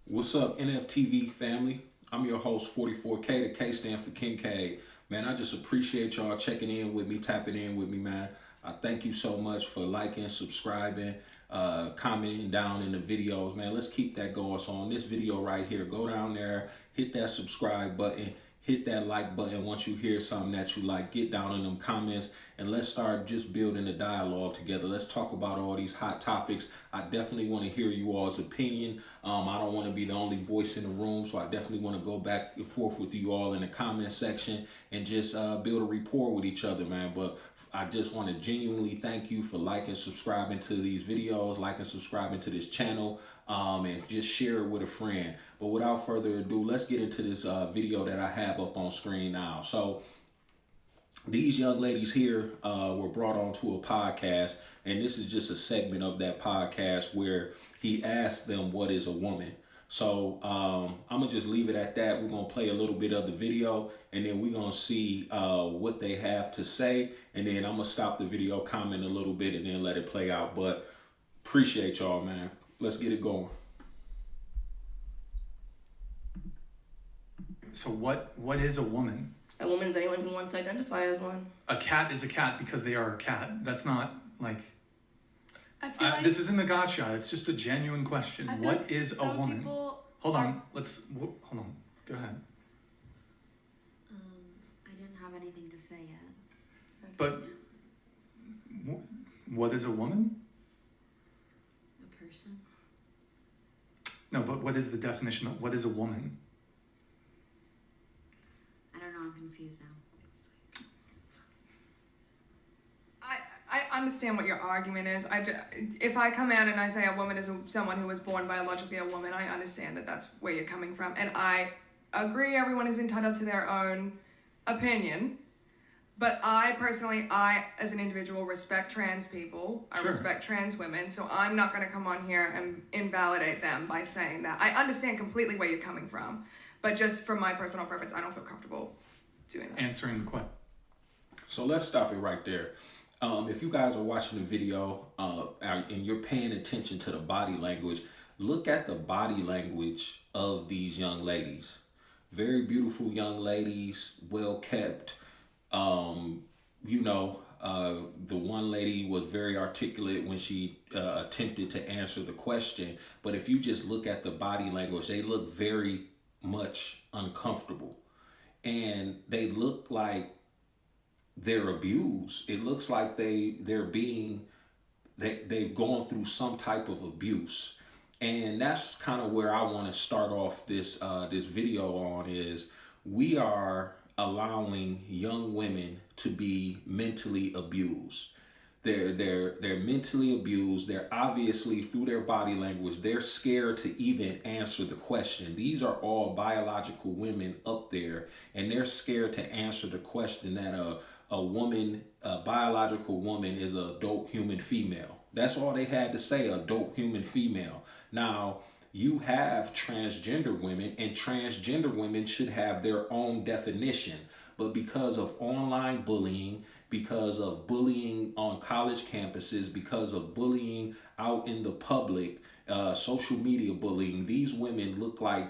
What's up, NFTV family? I'm your host, 44K. The K stand for Kincaid. Man, I just appreciate y'all checking in with me, tapping in with me, man. I thank you so much for liking, subscribing, commenting down in the videos, man. Let's keep that going. So on this video right here, go down there, hit that subscribe button, hit that like button once you hear something that you like. Get down in them comments and let's start just building a dialogue together. Let's talk about all these hot topics. I definitely want to hear you all's opinion. I don't want to be the only voice in the room, so I definitely want to go back and forth with you all in the comment section and just build a rapport with each other, man. But I just want to genuinely thank you for liking, subscribing to these videos, liking, subscribing to this channel, and just share it with a friend. But without further ado, let's get into this video that I have up on screen now. So these young ladies here were brought onto a podcast, and this is just a segment of that podcast where he asked them, what is a woman? So I'm gonna just leave it at that. We're gonna play a little bit of the video, and then we're gonna see what they have to say, and then I'm gonna stop the video, comment a little bit, and then let it play out. But appreciate y'all, man. Let's get it going. So what is a woman? A woman is anyone who wants to identify as one. A cat is a cat because they are a cat. That's not like I feel like this isn't a gotcha. It's just a genuine question. I feel What like is a some woman? people Hold are- on. Hold on. Go ahead. I didn't have anything to say yet. But what is a woman? A person? No, but what is the definition of what is a woman? I don't know, I'm confused now. I understand what your argument is. If I come out and I say a woman is someone who was born biologically a woman, I understand that that's where you're coming from. And I agree everyone is entitled to their own opinion. But I personally, as an individual, respect trans people. I Sure. respect trans women. So I'm not going to come on here and invalidate them by saying that. I understand completely where you're coming from. But just from my personal preference, I don't feel comfortable doing that. Answering the question. So let's stop it right there. If you guys are watching the video and you're paying attention to the body language, look at the body language of these young ladies. Very beautiful young ladies, well kept. The one lady was very articulate when she attempted to answer the question. But if you just look at the body language, they look very much uncomfortable. And they look like they're abused. It looks like they've gone through some type of abuse. And that's kind of where I want to start off this video on is we are allowing young women to be mentally abused. They're mentally abused. They're obviously through their body language, they're scared to even answer the question. These are all biological women up there, and they're scared to answer the question that a biological woman is an adult human female. That's all they had to say, adult human female. Now, you have transgender women, and transgender women should have their own definition. But because of online bullying, because of bullying on college campuses, because of bullying out in the public, social media bullying, these women look like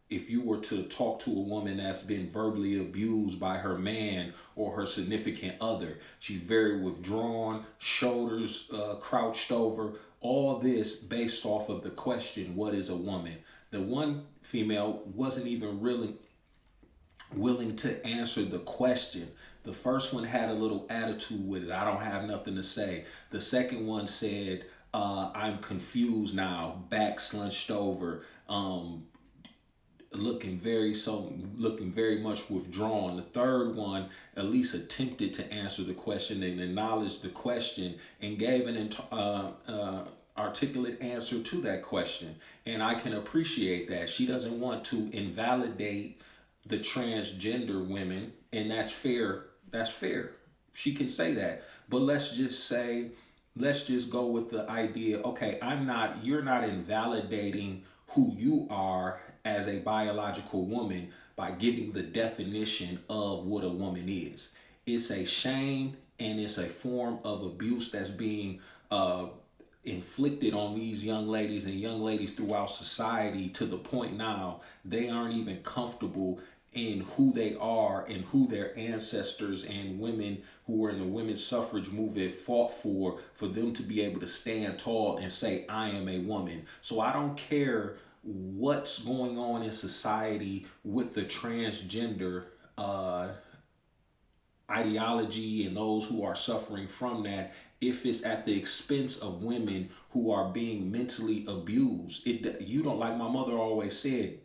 if you were to talk to a woman that's been verbally abused by her man or her significant other. She's very withdrawn, shoulders crouched over, all this based off of the question, what is a woman? The one female wasn't even really willing to answer the question. The first one had a little attitude with it. I don't have nothing to say. The second one said, I'm confused now, back slunched over, looking very much withdrawn. The third one at least attempted to answer the question and acknowledged the question and gave an articulate answer to that question. And I can appreciate that. She doesn't want to invalidate the transgender women, and that's fair. That's fair. She can say that. But let's just go with the idea, okay, you're not invalidating who you are as a biological woman by giving the definition of what a woman is. It's a shame and it's a form of abuse that's being inflicted on these young ladies and young ladies throughout society, to the point now they aren't even comfortable in who they are and who their ancestors and women who were in the women's suffrage movement fought for them to be able to stand tall and say, I am a woman. So I don't care what's going on in society with the transgender ideology and those who are suffering from that, if it's at the expense of women who are being mentally abused. You don't, like my mother always said,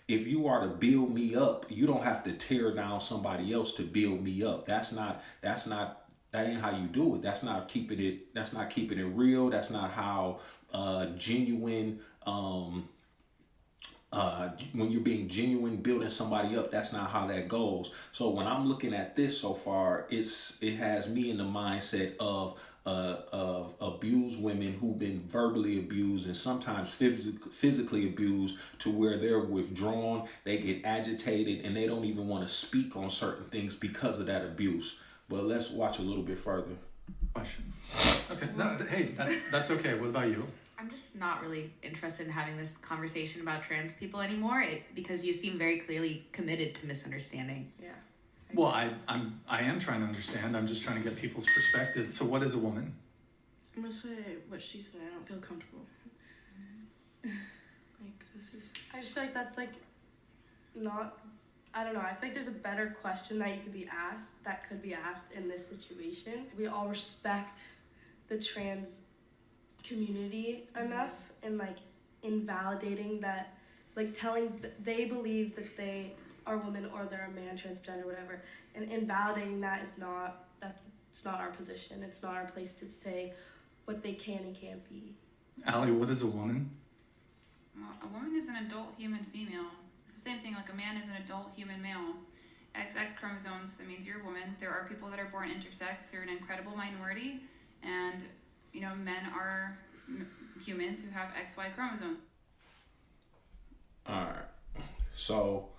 if you are to build me up, you don't have to tear down somebody else to build me up. That ain't how you do it. That's not keeping it real. That's not how genuine when you're being genuine, building somebody up, that's not how that goes. So when I'm looking at this so far, it has me in the mindset of abused women who've been verbally abused and sometimes physically abused, to where they're withdrawn, they get agitated, and they don't even want to speak on certain things because of that abuse. But let's watch a little bit further. Question. Okay. No, hey, that's okay. What about you? I'm just not really interested in having this conversation about trans people anymore, because you seem very clearly committed to misunderstanding. Yeah. Well, I am trying to understand. I'm just trying to get people's perspective. So what is a woman? I'm gonna say what she said. I don't feel comfortable. Like, this is. I just feel like that's like not. I don't know. I feel like there's a better question that could be asked in this situation. We all respect the trans community enough, and like invalidating that, like telling they believe that they are women or they're a man, transgender, whatever, and invalidating that is not, that's not our position. It's not our place to say what they can and can't be. Allie, what is a woman? Well, a woman is an adult human female. It's the same thing, like a man is an adult human male. XX chromosomes, that means you're a woman. There are people that are born intersex. They're an incredible minority, and men are humans who have XY chromosomes. All right. So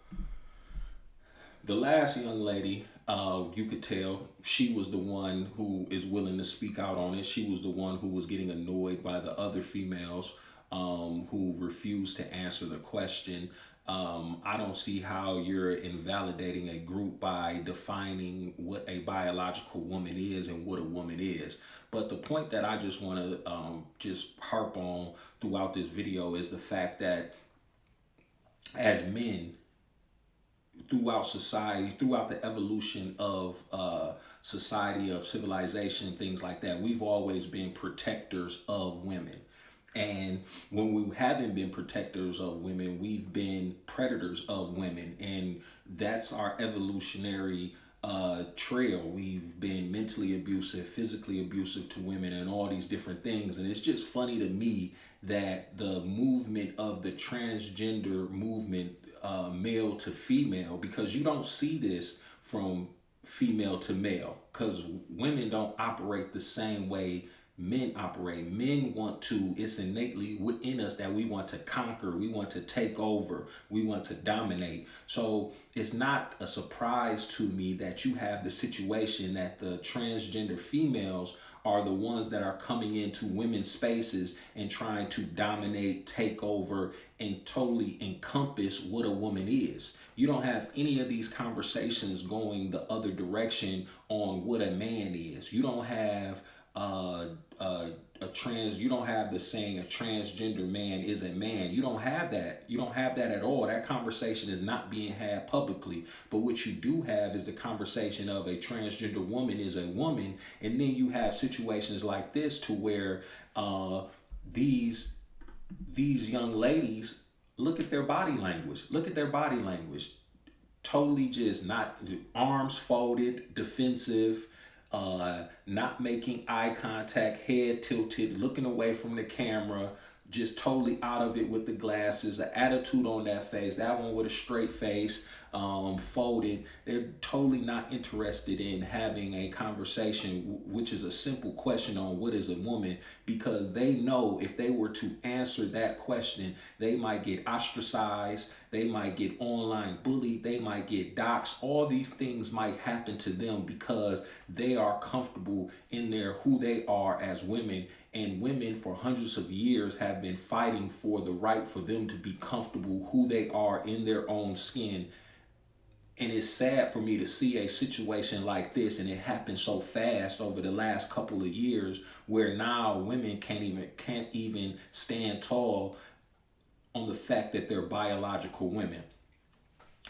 the last young lady, you could tell she was the one who is willing to speak out on it. She was the one who was getting annoyed by the other females who refused to answer the question. I don't see how you're invalidating a group by defining what a biological woman is and what a woman is. But the point that I just want to just harp on throughout this video is the fact that as men, throughout society, throughout the evolution of society, of civilization, things like that, we've always been protectors of women. And when we haven't been protectors of women, we've been predators of women. And that's our evolutionary trail. We've been mentally abusive, physically abusive to women, and all these different things. And it's just funny to me that the movement of the transgender movement, male to female, because you don't see this from female to male, because women don't operate the same way men operate. Men want to, it's innately within us that we want to conquer, we want to take over, we want to dominate. So it's not a surprise to me that you have the situation that the transgender females are the ones that are coming into women's spaces and trying to dominate, take over, and totally encompass what a woman is. You don't have any of these conversations going the other direction on what a man is. You don't have you don't have the saying a transgender man is a man. You don't have that. You don't have that at all. That conversation is not being had publicly. But what you do have is the conversation of a transgender woman is a woman. And then you have situations like this to where these young ladies, look at their body language. Look at their body language. Totally just not, arms folded, defensive, not making eye contact, head tilted, looking away from the camera, just totally out of it with the glasses, an attitude on that face, that one with a straight face, folded. They're totally not interested in having a conversation, which is a simple question on what is a woman, because they know if they were to answer that question, they might get ostracized, they might get online bullied, they might get doxxed. All these things might happen to them because they are comfortable in who they are as women, And women for hundreds of years have been fighting for the right for them to be comfortable who they are in their own skin. And it's sad for me to see a situation like this, and it happened so fast over the last couple of years, where now women can't even stand tall on the fact that they're biological women.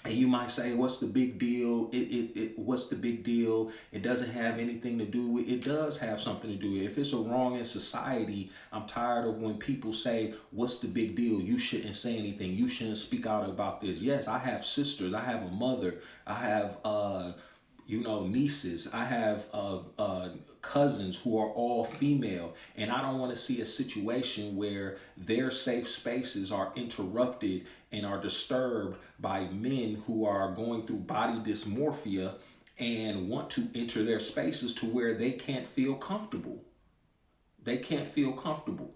And you might say, what's the big deal? What's the big deal? It doesn't have anything to do with it. Does have something to do with it. If it's a wrong in society, I'm tired of when people say, what's the big deal? You shouldn't say anything. You shouldn't speak out about this. Yes, I have sisters. I have a mother. I have, nieces. I have cousins who are all female. And I don't want to see a situation where their safe spaces are interrupted and are disturbed by men who are going through body dysmorphia and want to enter their spaces to where they can't feel comfortable. They can't feel comfortable.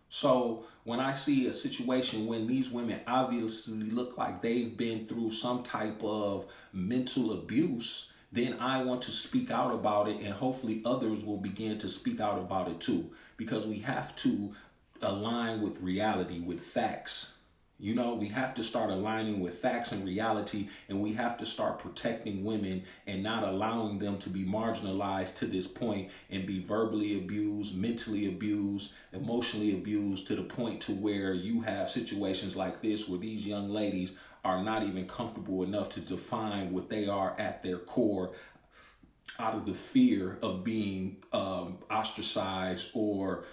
So when I see a situation when these women obviously look like they've been through some type of mental abuse, then I want to speak out about it, and hopefully others will begin to speak out about it too, because we have to align with reality, with facts. We have to start aligning with facts and reality, and we have to start protecting women and not allowing them to be marginalized to this point and be verbally abused, mentally abused, emotionally abused, to the point to where you have situations like this where these young ladies are not even comfortable enough to define what they are at their core, out of the fear of being ostracized or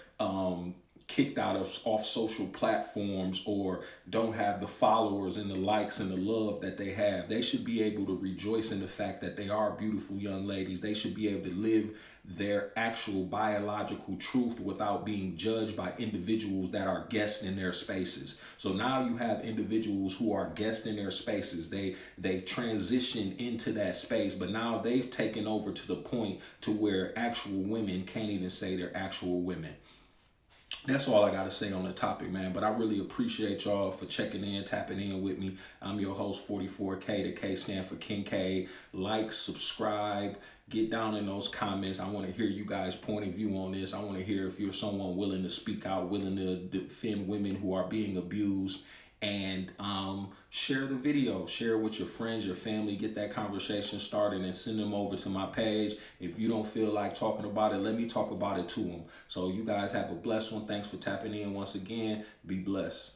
kicked off social platforms, or don't have the followers and the likes and the love that they have. They should be able to rejoice in the fact that they are beautiful young ladies. They should be able to live their actual biological truth without being judged by individuals that are guests in their spaces. So now you have individuals who are guests in their spaces. They transition into that space, but now they've taken over to the point to where actual women can't even say they're actual women. That's all I got to say on the topic, man. But I really appreciate y'all for checking in, tapping in with me. I'm your host, 44K. The K stand for Kincaid. Like, subscribe, get down in those comments. I want to hear you guys' point of view on this. I want to hear if you're someone willing to speak out, willing to defend women who are being abused. And share the video, share it with your friends, your family, get that conversation started and send them over to my page. If you don't feel like talking about it, let me talk about it to them. So you guys have a blessed one. Thanks for tapping in once again. Be blessed.